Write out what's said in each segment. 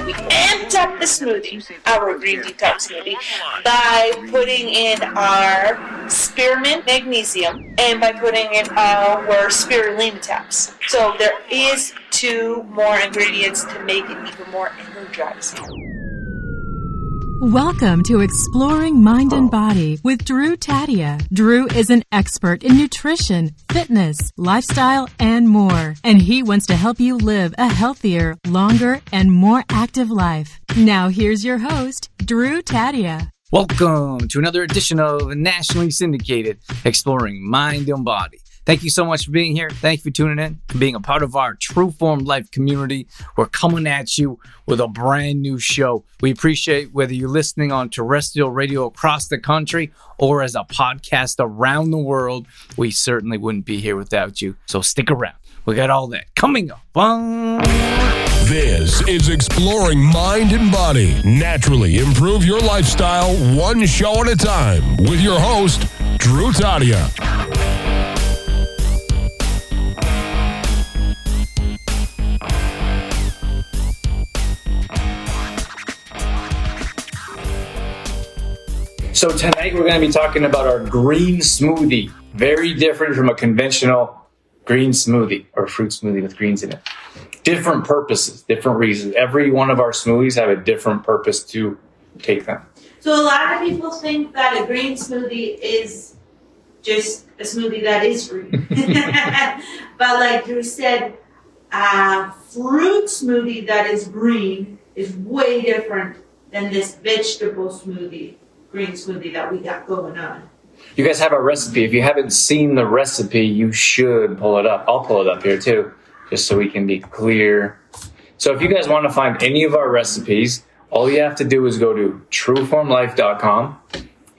we amped up the smoothie, our green detox smoothie, by putting in our spearmint magnesium and by putting in our spirulina tabs. So there is 2 more ingredients to make it even more energizing. Welcome to Exploring Mind and Body with Drew Tadia. Drew is an expert in nutrition, fitness, lifestyle, and more. And he wants to help you live a healthier, longer, and more active life. Now here's your host, Drew Tadia. Welcome to another edition of nationally syndicated Exploring Mind and Body. Thank you so much for being here. Thank you for tuning in and being a part of our True Form Life community. We're coming at you with a brand new show. We appreciate whether you're listening on terrestrial radio across the country or as a podcast around the world. We certainly wouldn't be here without you. So stick around. We got all that coming up. This is Exploring Mind and Body. Naturally improve your lifestyle one show at a time with your host, Drew Tadia. So tonight we're going to be talking about our green smoothie. Very different from a conventional green smoothie or fruit smoothie with greens in it. Different purposes, different reasons. Every one of our smoothies have a different purpose to take them. So a lot of people think that a green smoothie is just a smoothie that is green. But like Drew said, a fruit smoothie that is green is way different than this vegetable smoothie. Green smoothie that we got going on. You guys have a recipe. If you haven't seen the recipe, you should pull it up. I'll pull it up here too, just so we can be clear. So if you guys want to find any of our recipes, all you have to do is go to trueformlife.com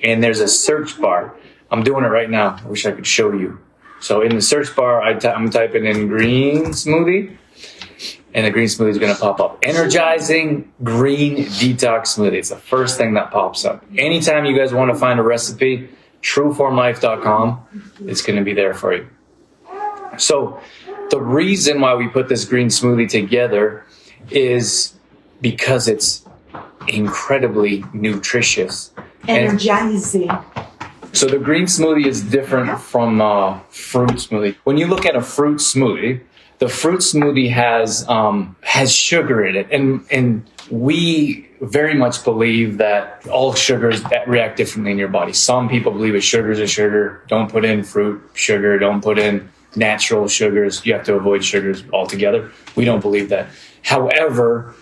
and there's a search bar. I'm doing it right now. I wish I could show you. So in the search bar, I'm typing in green smoothie. And the green smoothie is going to pop up. Energizing green detox smoothie. It's the first thing that pops up. Anytime you guys want to find a recipe, trueformlife.com, it's going to be there for you. So the reason why we put this green smoothie together is because it's incredibly nutritious. Energizing. So the green smoothie is different from fruit smoothie. When you look at a fruit smoothie, the fruit smoothie has sugar in it, and we very much believe that all sugars that react differently in your body. Some people believe a sugar is a sugar. Don't put in fruit sugar. Don't put in natural sugars. You have to avoid sugars altogether. We don't believe that. However,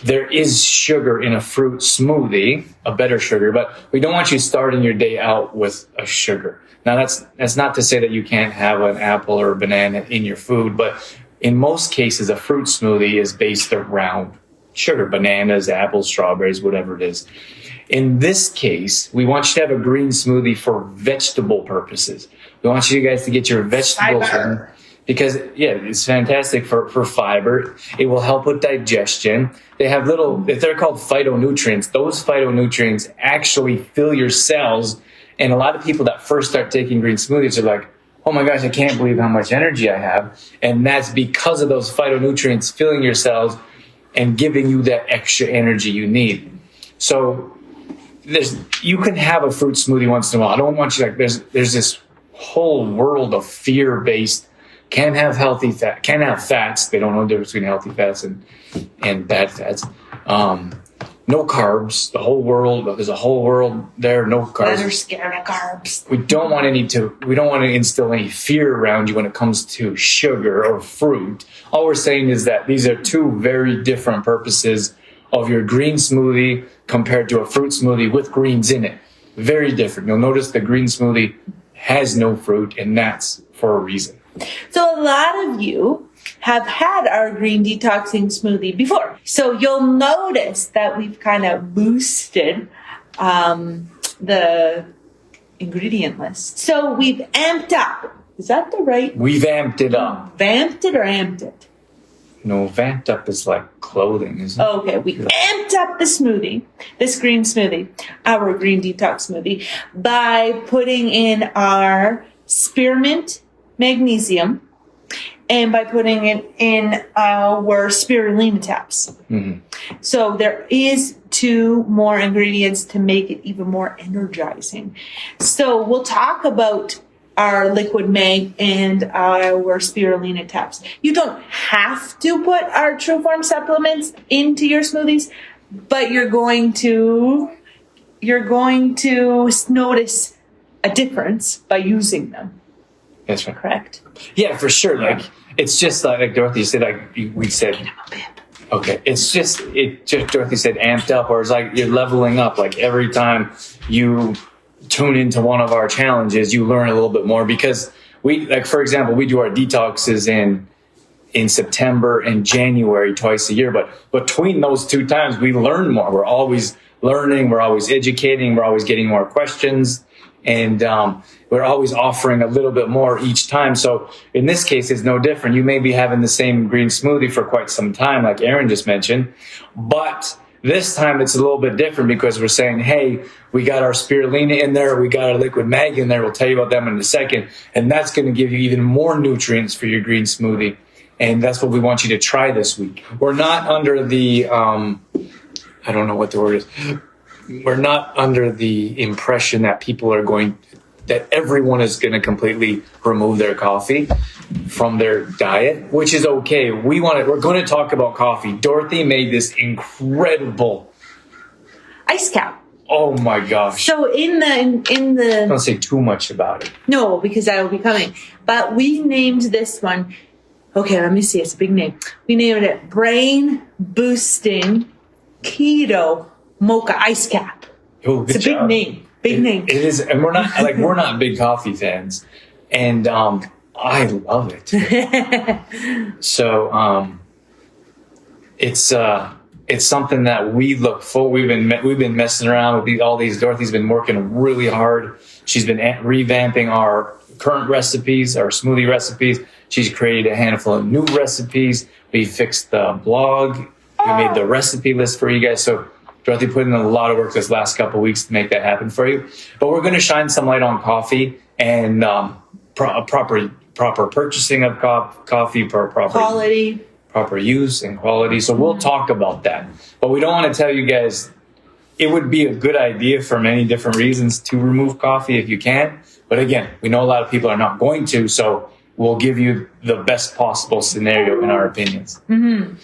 there is sugar in a fruit smoothie, a better sugar, but we don't want you starting your day out with a sugar. Now, that's not to say that you can't have an apple or a banana in your food, but in most cases, a fruit smoothie is based around sugar, bananas, apples, strawberries, whatever it is. In this case, we want you to have a green smoothie for vegetable purposes. We want you guys to get your vegetables in because, yeah, it's fantastic for fiber. It will help with digestion. They have they're called phytonutrients. Those phytonutrients actually fill your cells. And a lot of people that first start taking green smoothies are like, oh my gosh, I can't believe how much energy I have. And that's because of those phytonutrients filling your cells and giving you that extra energy you need. So you can have a fruit smoothie once in a while. I don't want you there's this whole world of fear-based, can't have healthy fat, can't have fats. They don't know the difference between healthy fats and bad fats. No carbs. There's a whole world there. No carbs. They're scared of carbs. We don't want to instill any fear around you when it comes to sugar or fruit. All we're saying is that these are 2 very different purposes of your green smoothie compared to a fruit smoothie with greens in it. Very different. You'll notice the green smoothie has no fruit, and that's for a reason. So a lot of you have had our green detoxing smoothie before. So you'll notice that we've kind of boosted the ingredient list. So we've amped up. Is that the right? We've amped it up. Vamped it or amped it? No, vamped up is like clothing, isn't it? Okay, we amped up the smoothie, this green smoothie, our green detox smoothie, by putting in our spearmint magnesium and by putting it in our spirulina tabs. So there is 2 more ingredients to make it even more energizing. So we'll talk about our liquid mag and our spirulina tabs. You don't have to put our True Form supplements into your smoothies, but you're going to notice a difference by using them. That's right. Correct? Yeah, for sure. Like, it's just like Dorothy said, like we said, okay, it's just Dorothy said amped up, or it's like you're leveling up. Like every time you tune into one of our challenges, you learn a little bit more, because for example, we do our detoxes in September and January twice a year, but between those 2 times we learn more. We're always learning, we're always educating, we're always getting more questions, and we're always offering a little bit more each time. So in this case, it's no different. You may be having the same green smoothie for quite some time, like Aaron just mentioned, but this time it's a little bit different because we're saying, hey, we got our spirulina in there, we got our liquid mag in there. We'll tell you about them in a second. And that's going to give you even more nutrients for your green smoothie. And that's what we want you to try this week. We're not under the, I don't know what the word is. We're not under the impression that that everyone is going to completely remove their coffee from their diet, which is okay. We're going to talk about coffee. Dorothy made this incredible ice cap. Oh my gosh. So in the don't say too much about it. No, because I will be coming. But we named this one, okay, let me see, it's a big name. We named it Brain Boosting Keto Mocha Ice Cap. Oh, good it's a job. Big name. Big name. It is, and we're not big coffee fans, and I love it. So it's something that we look for. We've been messing around with all these. Dorothy's been working really hard. She's been revamping our current recipes, our smoothie recipes. She's created a handful of new recipes. We fixed the blog. We made the recipe list for you guys. So Dorothy put in a lot of work this last couple of weeks to make that happen for you. But we're going to shine some light on coffee and proper purchasing of coffee, proper quality, proper use and quality. So we'll talk about that. But we don't want to tell you guys it would be a good idea for many different reasons to remove coffee if you can. But again, we know a lot of people are not going to. So we'll give you the best possible scenario in our opinions. Mm-hmm.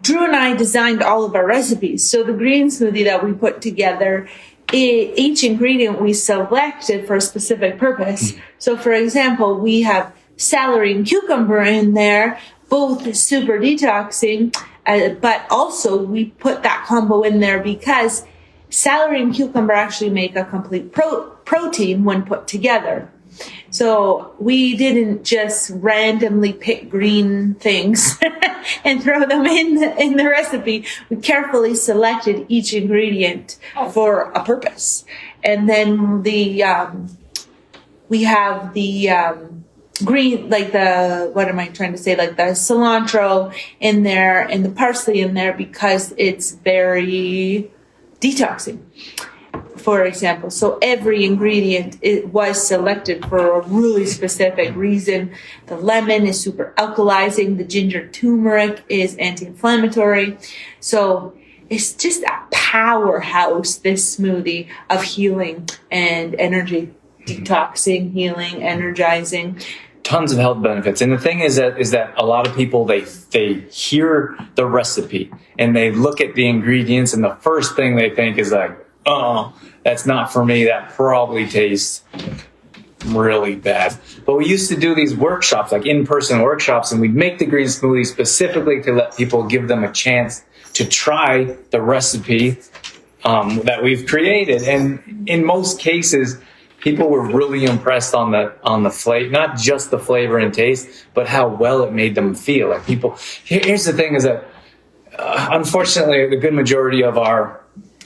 Drew and I designed all of our recipes. So the green smoothie that we put together, each ingredient we selected for a specific purpose. So for example, we have celery and cucumber in there, both super detoxing, but also we put that combo in there because celery and cucumber actually make a complete protein when put together. So we didn't just randomly pick green things and throw them in the recipe. We carefully selected each ingredient for a purpose. And then we have the green, like the cilantro in there and the parsley in there because it's very detoxing, for example. So every ingredient was selected for a really specific reason. The lemon is super alkalizing. The ginger turmeric is anti-inflammatory. So it's just a powerhouse, this smoothie of healing and energy, detoxing, healing, energizing. Tons of health benefits. And the thing is that a lot of people, they hear the recipe and they look at the ingredients and the first thing they think is like, oh, that's not for me. That probably tastes really bad. But we used to do these workshops, like in-person workshops, and we'd make the green smoothie specifically to let people, give them a chance to try the recipe that we've created. And in most cases, people were really impressed on the flavor, not just the flavor and taste, but how well it made them feel. Like people, here's the thing is that unfortunately, the good majority of our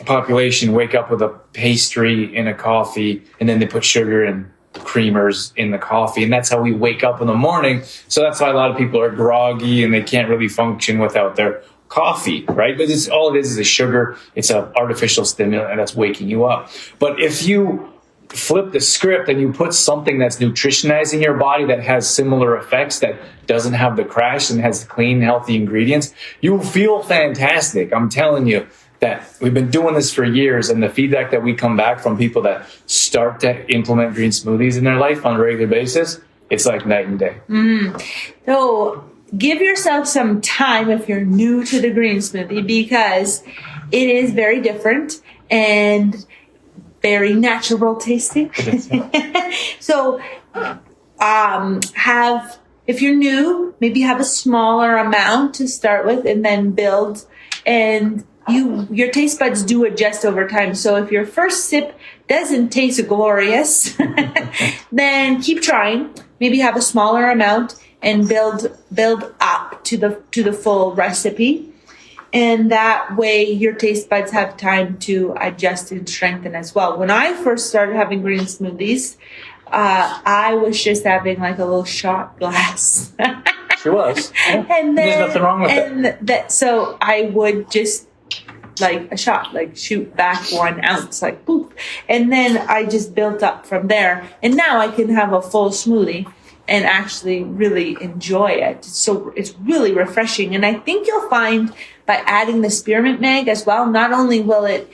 population wake up with a pastry in a coffee, and then they put sugar and creamers in the coffee, and that's how we wake up in the morning. So that's why a lot of people are groggy and they can't really function without their coffee, right? But all it is a sugar. It's an artificial stimulant, and that's waking you up. But if you flip the script and you put something that's nutritionizing your body that has similar effects, that doesn't have the crash and has clean, healthy ingredients, you feel fantastic. I'm telling you that we've been doing this for years, and the feedback that we come back from people that start to implement green smoothies in their life on a regular basis, it's like night and day. So give yourself some time if you're new to the green smoothie, because it is very different and very natural tasting. So if you're new, maybe have a smaller amount to start with and then build. And your taste buds do adjust over time. So if your first sip doesn't taste glorious, then keep trying. Maybe have a smaller amount and build up to the full recipe. And that way your taste buds have time to adjust and strengthen as well. When I first started having green smoothies, I was just having like a little shot glass. She was. Yeah. And then, there's nothing wrong with it. So I would just like a shot, like shoot back 1 ounce, like poof. And then I just built up from there. And now I can have a full smoothie and actually really enjoy it. So it's really refreshing. And I think you'll find by adding the spearmint mag as well, not only will it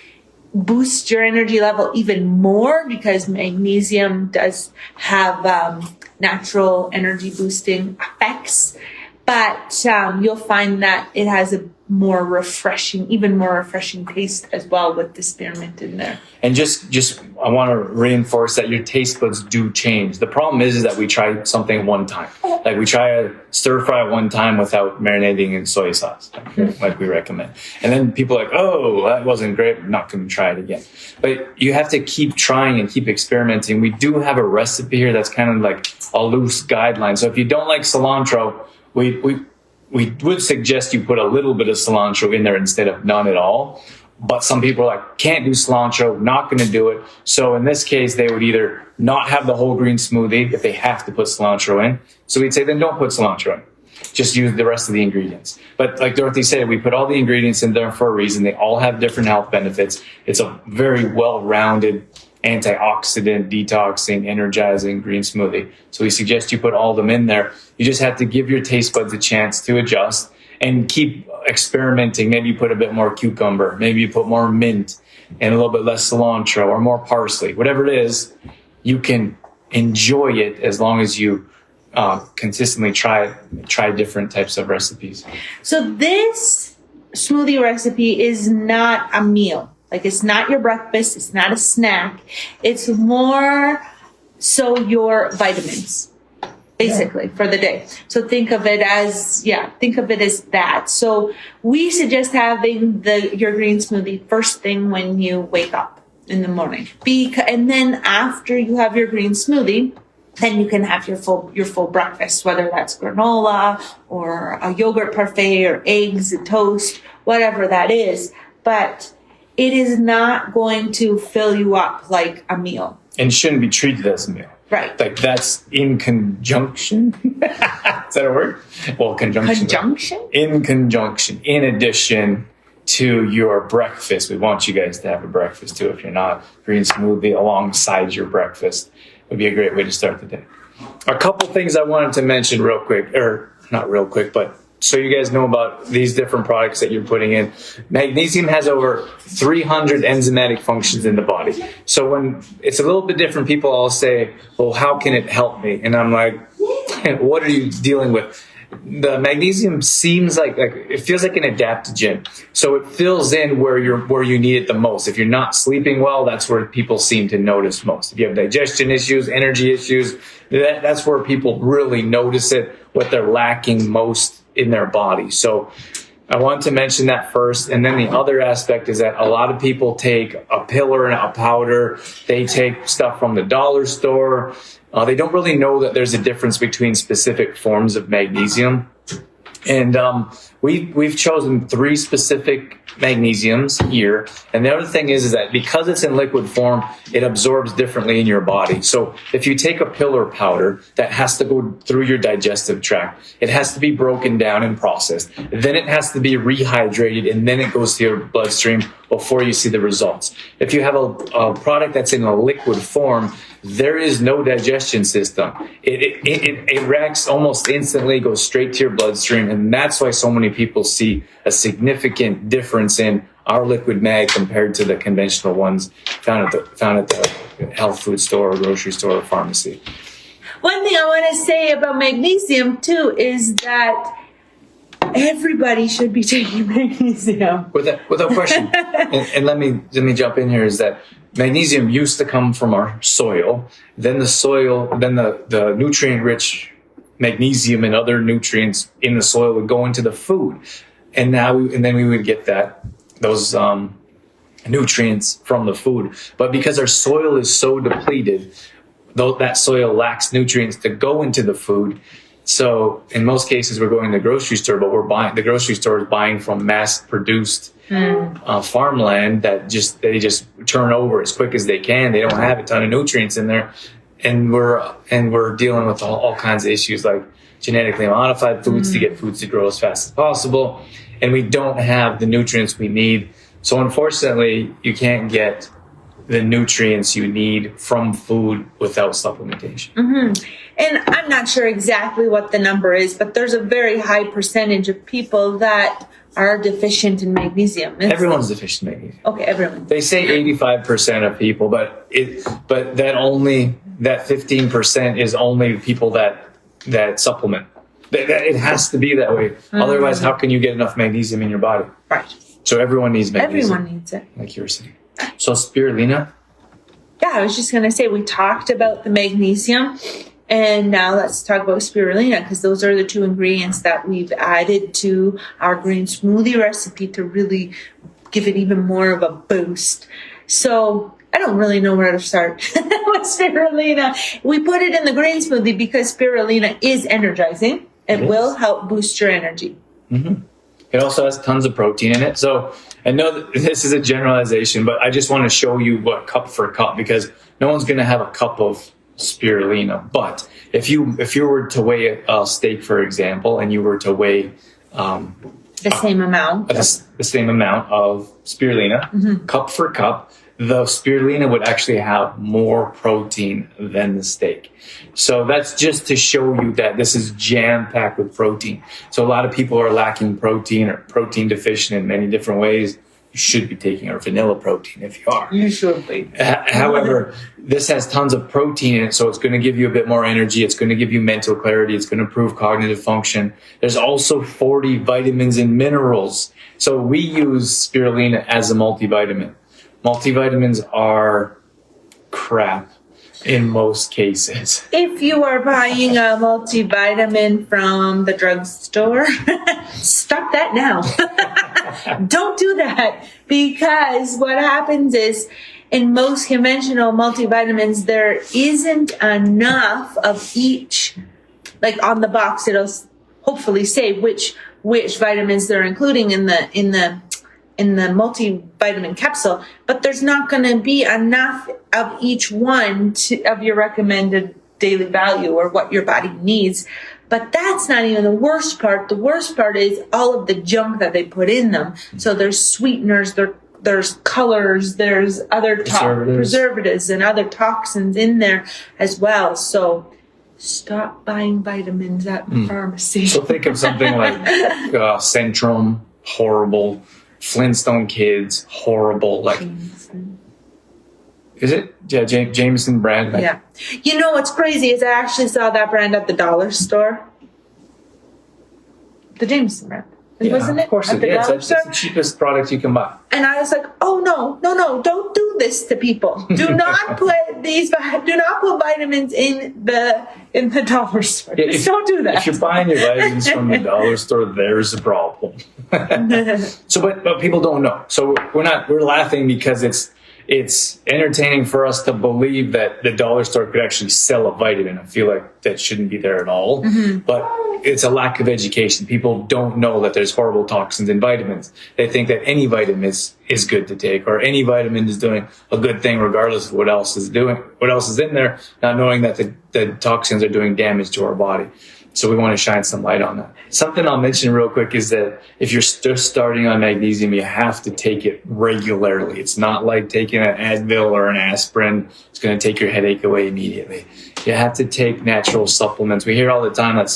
boost your energy level even more, because magnesium does have natural energy boosting effects, but you'll find that it has a even more refreshing taste as well with the spearmint in there. And just I want to reinforce that your taste buds do change. The problem is that we try something one time. Like we try a stir fry one time without marinating in soy sauce, like we recommend. And then people are like, oh, that wasn't great, I'm not going to try it again. But you have to keep trying and keep experimenting. We do have a recipe here that's kind of like a loose guideline. So if you don't like cilantro, we would suggest you put a little bit of cilantro in there instead of none at all. But some people are like, can't do cilantro, not going to do it. So in this case, they would either not have the whole green smoothie if they have to put cilantro in. So we'd say, then don't put cilantro in. Just use the rest of the ingredients. But like Dorothy said, we put all the ingredients in there for a reason. They all have different health benefits. It's a very well-rounded antioxidant, detoxing, energizing green smoothie. So we suggest you put all of them in there. You just have to give your taste buds a chance to adjust and keep experimenting. Maybe you put a bit more cucumber, maybe you put more mint and a little bit less cilantro or more parsley. Whatever it is, you can enjoy it as long as you consistently try different types of recipes. So this smoothie recipe is not a meal. Like, it's not your breakfast. It's not a snack. It's more so your vitamins, basically, for the day. So think of it as that. So we suggest having your green smoothie first thing when you wake up in the morning. And then after you have your green smoothie, then you can have your full breakfast, whether that's granola or a yogurt parfait or eggs and toast, whatever that is. But it is not going to fill you up like a meal. And shouldn't be treated as a meal. Right. Like, that's in conjunction. Is that a word? Well, conjunction. Conjunction? In conjunction. In addition to your breakfast. We want you guys to have a breakfast too. If you're not, green smoothie alongside your breakfast would be a great way to start the day. A couple things I wanted to mention real quick, or not real quick, but so you guys know about these different products that you're putting in. Magnesium has over 300 enzymatic functions in the body. So when it's a little bit different, people all say, well, how can it help me? And I'm like, what are you dealing with? The magnesium seems like it feels like an adaptogen. So it fills in where you need it the most. If you're not sleeping well, that's where people seem to notice most. If you have digestion issues, energy issues, that's where people really notice it, what they're lacking most in their body. So I want to mention that first. And then the other aspect is that a lot of people take a pill or a powder. They take stuff from the dollar store. They don't really know that there's a difference between specific forms of magnesium. And we've chosen 3 specific magnesiums here. And the other thing is that because it's in liquid form, it absorbs differently in your body. So if you take a pill or powder, that has to go through your digestive tract. It has to be broken down and processed. Then it has to be rehydrated, and then it goes to your bloodstream before you see the results. If you have a product that's in a liquid form, there is no digestion system. It reacts almost instantly, goes straight to your bloodstream, and that's why so many people see a significant difference in our liquid mag compared to the conventional ones found at the health food store or grocery store or pharmacy. One thing I want to say about magnesium too is that everybody should be taking magnesium. Without question. and let me jump in here, is that magnesium used to come from our soil. Then the nutrient-rich magnesium and other nutrients in the soil would go into the food. And then we would get those nutrients from the food. But because our soil is so depleted, though that soil lacks nutrients to go into the food. So in most cases, we're going to the grocery store, but the grocery store is buying from mass-produced farmland that they just turn over as quick as they can. They don't have a ton of nutrients in there, and we're dealing with all kinds of issues like genetically modified foods to get foods to grow as fast as possible, and we don't have the nutrients we need. So unfortunately, you can't get the nutrients you need from food without supplementation. Mm-hmm. And I'm not sure exactly what the number is, but there's a very high percentage of people that are deficient in magnesium. Everyone's deficient in magnesium. Okay, everyone. They say 85% of people, but that 15% is only people that supplement. It has to be that way. Mm-hmm. Otherwise, how can you get enough magnesium in your body? Right. So everyone needs magnesium. Everyone needs it. Like you were saying. So spirulina? Yeah, I was just going to say, we talked about the magnesium, and now let's talk about spirulina, because those are the two ingredients that we've added to our green smoothie recipe to really give it even more of a boost. So I don't really know where to start with spirulina. We put it in the green smoothie because spirulina is energizing. It will help boost your energy. Mm-hmm. It also has tons of protein in it. So I know that this is a generalization, but I just want to show you what cup for cup, because no one's going to have a cup of spirulina. But if you were to weigh a steak, for example, and you were to weigh the same amount of spirulina, cup for cup, the spirulina would actually have more protein than the steak. So that's just to show you that this is jam-packed with protein. So a lot of people are lacking protein or protein deficient in many different ways. You should be taking our vanilla protein if you are. You should be. However, this has tons of protein in it, so it's going to give you a bit more energy. It's going to give you mental clarity. It's going to improve cognitive function. There's also 40 vitamins and minerals. So we use spirulina as a multivitamin. Multivitamins are crap in most cases. If you are buying a multivitamin from the drugstore, stop that now. Don't do that, because what happens is in most conventional multivitamins, there isn't enough of each. Like on the box, it'll hopefully say which vitamins they're including in the multivitamin capsule, but there's not going to be enough of each one of your recommended daily value or what your body needs. But that's not even the worst part. The worst part is all of the junk that they put in them. So there's sweeteners, there's colors, there's other preservatives and other toxins in there as well. So stop buying vitamins at the pharmacy. So think of something like Centrum, horrible. Flintstone Kids, horrible. Like, is it? Yeah, Jameson brand. Yeah. You know what's crazy is I actually saw that brand at the dollar store. The Jameson brand. Yeah, wasn't it? Of course it is. It's the cheapest product you can buy. And I was like, oh no, don't do this to people. Do not put vitamins in the dollar store. Yeah, Just don't do that. If you're buying your vitamins from the dollar store, there's a problem. But people don't know. So we're laughing because it's entertaining for us to believe that the dollar store could actually sell a vitamin. I feel like that shouldn't be there at all. Mm-hmm. But it's a lack of education. People don't know that there's horrible toxins in vitamins. They think that any vitamin is good to take, or any vitamin is doing a good thing regardless of what else is in there, not knowing that the toxins are doing damage to our body. So we want to shine some light on that. Something I'll mention real quick is that if you're just starting on magnesium, you have to take it regularly. It's not like taking an Advil or an aspirin. It's going to take your headache away immediately. You have to take natural supplements. We hear all the time that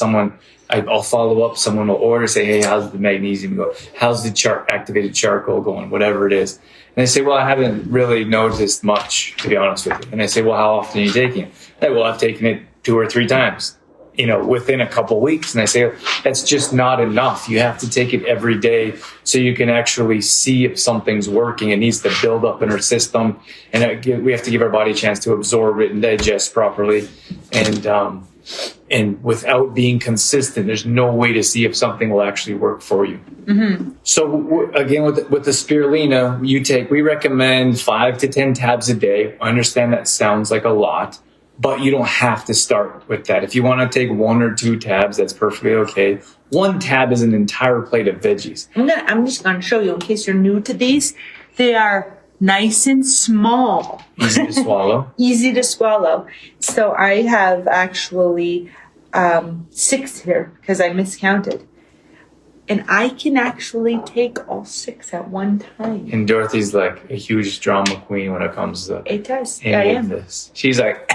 I'll follow up, someone will order, say, hey, how's the magnesium going? How's the activated charcoal going? Whatever it is. And they say, well, I haven't really noticed much, to be honest with you. And I say, well, how often are you taking it? Hey, well, I've taken it 2 or 3 times, within a couple of weeks. And I say, that's just not enough. You have to take it every day so you can actually see if something's working. It needs to build up in our system. And we have to give our body a chance to absorb it and digest properly. And without being consistent, there's no way to see if something will actually work for you. Mm-hmm. So again, with the spirulina, we recommend 5 to 10 tabs a day. I understand that sounds like a lot, but you don't have to start with that. If you want to take 1 or 2 tabs, that's perfectly okay. 1 tab is an entire plate of veggies. I'm just going to show you in case you're new to these. They are nice and small. Easy to swallow. Easy to swallow. So I have actually 6 here because I miscounted. And I can actually take all 6 at one time. And Dorothy's like a huge drama queen when it comes to it does. any of this. She's like,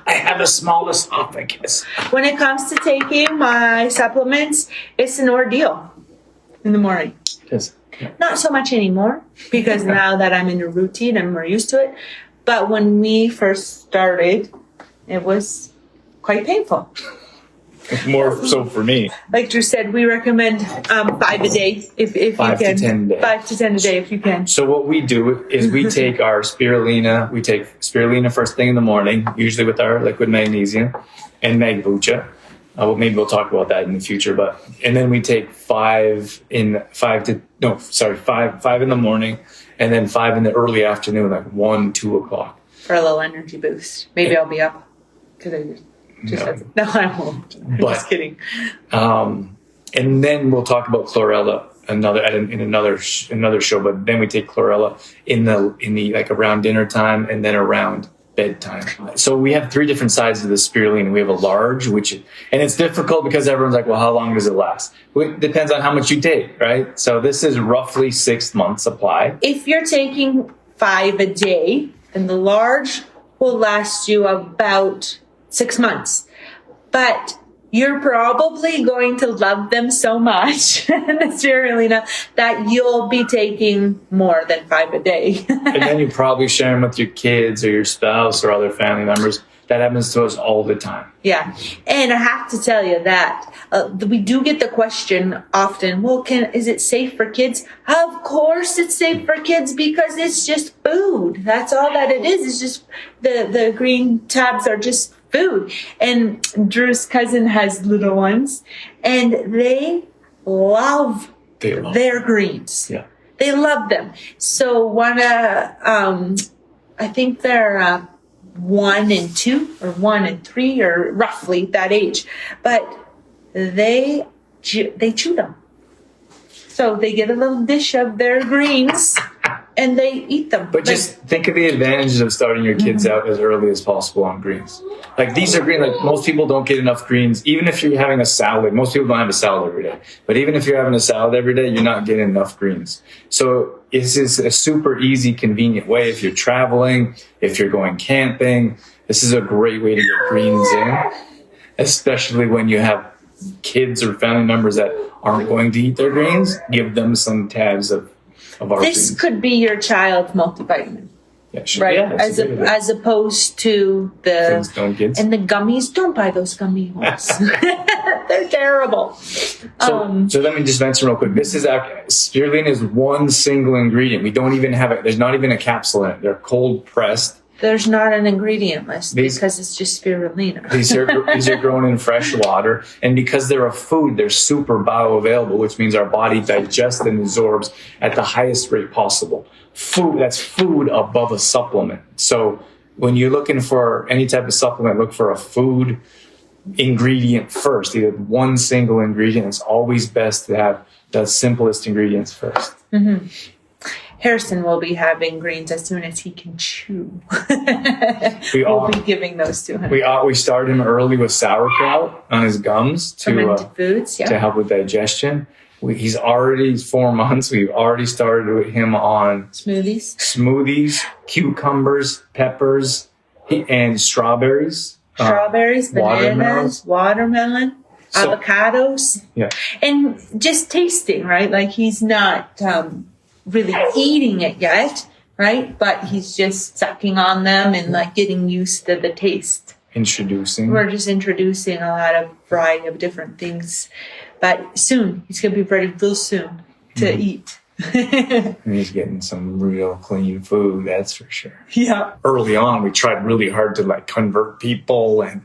I have a small esophagus. When it comes to taking my supplements, it's an ordeal in the morning. It is. Yeah. Not so much anymore because now that I'm in a routine, I'm more used to it. But when we first started, it was quite painful. More so for me. Like Drew said, we recommend 5 a day if you can. 5 to 10 a day. 5 to 10 a day if you can. So what we do is we take our spirulina. We take spirulina first thing in the morning, usually with our liquid magnesium and magbucha. Maybe we'll talk about that in the future. And then we take 5 in the morning, and then 5 in the early afternoon, like 1, 2 o'clock. For a little energy boost. Maybe I'll be up because I no, I won't. I'm just kidding. And then we'll talk about chlorella in another show. But then we take chlorella in the like around dinner time and then around bedtime. So we have 3 different sides of the spirulina. We have a large, and it's difficult because everyone's like, well, how long does it last? Well, it depends on how much you take, right? So this is roughly 6 months supply. If you're taking 5 a day, then the large will last you about 6 months. But you're probably going to love them so much, the spirulina, that you'll be taking more than 5 a day. And then you probably share them with your kids or your spouse or other family members. That happens to us all the time. Yeah. And I have to tell you that we do get the question often, well, is it safe for kids? Of course it's safe for kids because it's just food. That's all that it is. It's just the green tabs are just food. And Drew's cousin has little ones and they love their greens. Yeah. They love them. So I think they're 1 and 2 or 1 and 3 or roughly that age, but they chew them. So they get a little dish of their greens and they eat them. But just think of the advantages of starting your kids out as early as possible on greens. Like these are green. Like most people don't get enough greens. Even if you're having a salad, most people don't have a salad every day. But even if you're having a salad every day, you're not getting enough greens. So this is a super easy, convenient way. If you're traveling, if you're going camping, this is a great way to get greens in, especially when you have kids or family members that aren't going to eat their greens. Give them some tabs of our This greens. could be your child's multivitamin. Yeah, sure. Right, Yeah, as opposed to the kids. and the gummies. Don't buy those gummy ones; they're terrible. So let me just mention real quick. This is spirulina is one single ingredient. We don't even have it. There's not even a capsule in it. They're cold pressed. There's not an ingredient list because it's just spirulina. These are grown in fresh water, and because they're a food, they're super bioavailable, which means our body digests and absorbs at the highest rate possible. That's food above a supplement. So when you're looking for any type of supplement, look for a food ingredient first, either one single ingredient. It's always best to have the simplest ingredients first. Mm-hmm. Harrison will be having greens as soon as he can chew. We'll be giving those to him. We started him early with sauerkraut on his gums Fermented foods, to help with digestion. He's 4 months. We've already started with him on smoothies, cucumbers, peppers, and strawberries. Bananas, watermelon, avocados. Yeah. And just tasting, right? Like he's not really eating it yet, right? But he's just sucking on them and like getting used to the taste. We're just introducing a lot of variety of different things. But soon, he's going to be ready real soon to eat. And he's getting some real clean food, that's for sure. Yeah. Early on, we tried really hard to like convert people and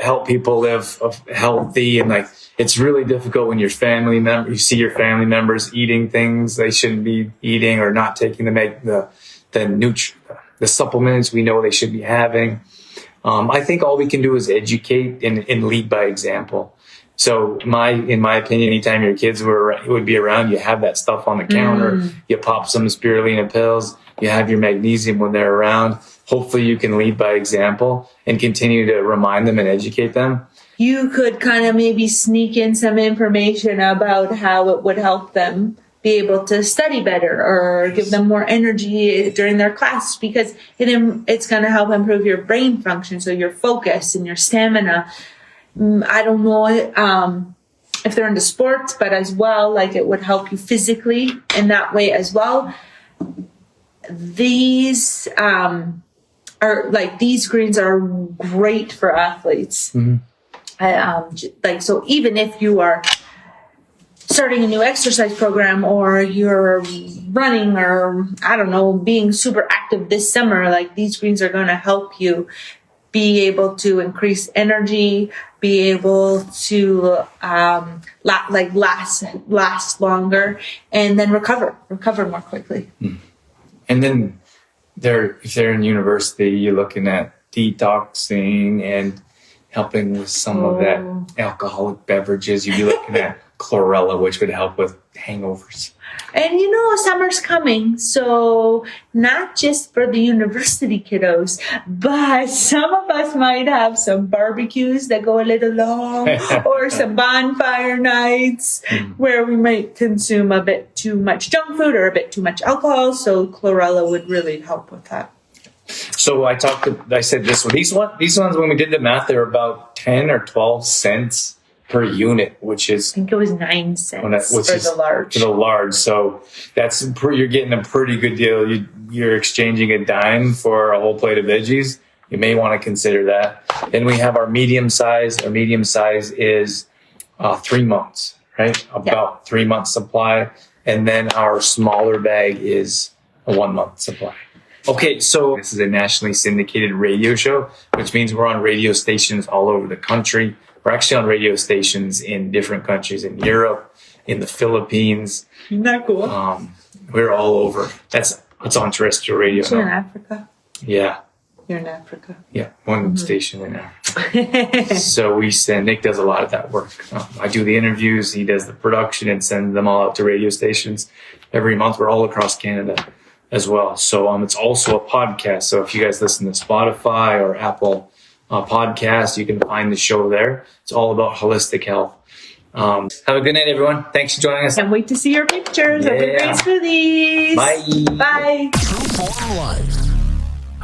help people live healthy. And like, it's really difficult when you see your family members eating things they shouldn't be eating or not taking the supplements we know they should be having. I think all we can do is educate and lead by example. So in my opinion, anytime your kids would be around, you have that stuff on the counter, you pop some spirulina pills, you have your magnesium when they're around. Hopefully you can lead by example and continue to remind them and educate them. You could kind of maybe sneak in some information about how it would help them be able to study better or give them more energy during their class, because it's going to help improve your brain function, so your focus and your stamina. I don't know if they're into sports, but as well, like it would help you physically in that way as well. These greens are great for athletes. So even if you are starting a new exercise program or you're running or I don't know, being super active this summer, like these greens are going to help you be able to increase energy, be able to last longer, and then recover more quickly. And then if they're in university, you're looking at detoxing and helping with some of that alcoholic beverages. You'd be looking at chlorella, which would help with hangovers. And summer's coming, so not just for the university kiddos, but some of us might have some barbecues that go a little long or some bonfire nights where we might consume a bit too much junk food or a bit too much alcohol, so chlorella would really help with that. So I said this one. These ones, when we did the math, they were about 10 or 12 cents per unit, which is, I think it was 9 cents for the large. For the large, so you're getting a pretty good deal. You're exchanging a dime for a whole plate of veggies. You may want to consider that. Then we have our medium size. Our medium size is 3 months, right? About 3 months supply, and then our smaller bag is a 1 month supply. Okay, so this is a nationally syndicated radio show, which means we're on radio stations all over the country. We're actually on radio stations in different countries in Europe, in the Philippines. Isn't that cool? We're all over. It's on terrestrial radio. You're in Africa. Yeah. You're in Africa. Yeah, one station in Africa. So Nick does a lot of that work. I do the interviews, he does the production and sends them all out to radio stations every month. We're all across Canada as well. So it's also a podcast. So if you guys listen to Spotify or Apple podcast, you can find the show there. It's all about holistic health. Have a good night, everyone. Thanks for joining us. Can't wait to see your pictures of the great smoothies. Bye. True Form Life.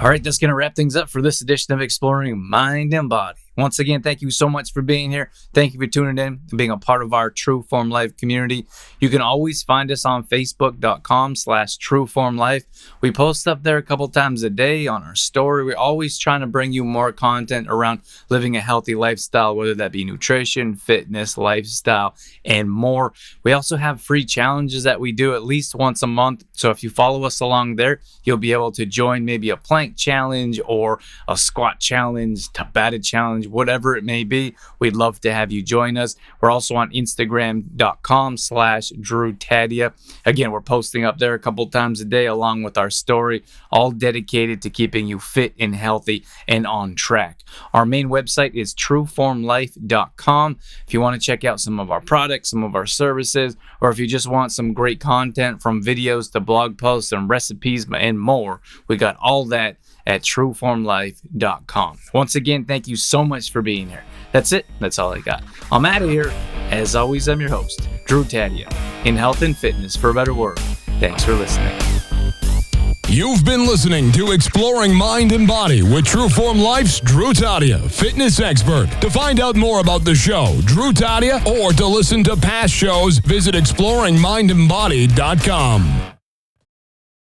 All right, that's going to wrap things up for this edition of Exploring Mind and Body. Once again, thank you so much for being here. Thank you for tuning in and being a part of our True Form Life community. You can always find us on Facebook.com/TrueFormLife. We post up there a couple times a day on our story. We're always trying to bring you more content around living a healthy lifestyle, whether that be nutrition, fitness, lifestyle, and more. We also have free challenges that we do at least once a month. So if you follow us along there, you'll be able to join maybe a plank challenge or a squat challenge, Tabata challenge, challenge, whatever it may be. We'd love to have you join us. We're also on Instagram.com/DrewTadia. Again, we're posting up there a couple times a day along with our story, all dedicated to keeping you fit and healthy and on track. Our main website is trueformlife.com. If you want to check out some of our products, some of our services, or if you just want some great content from videos to blog posts and recipes and more, we got all that at trueformlife.com. Once again, thank you so much for being here. That's it. That's all I got. I'm out of here. As always, I'm your host, Drew Tadia, in health and fitness for a better world. Thanks for listening. You've been listening to Exploring Mind and Body with Trueform Life's Drew Tadia, fitness expert. To find out more about the show, Drew Tadia, or to listen to past shows, visit exploringmindandbody.com.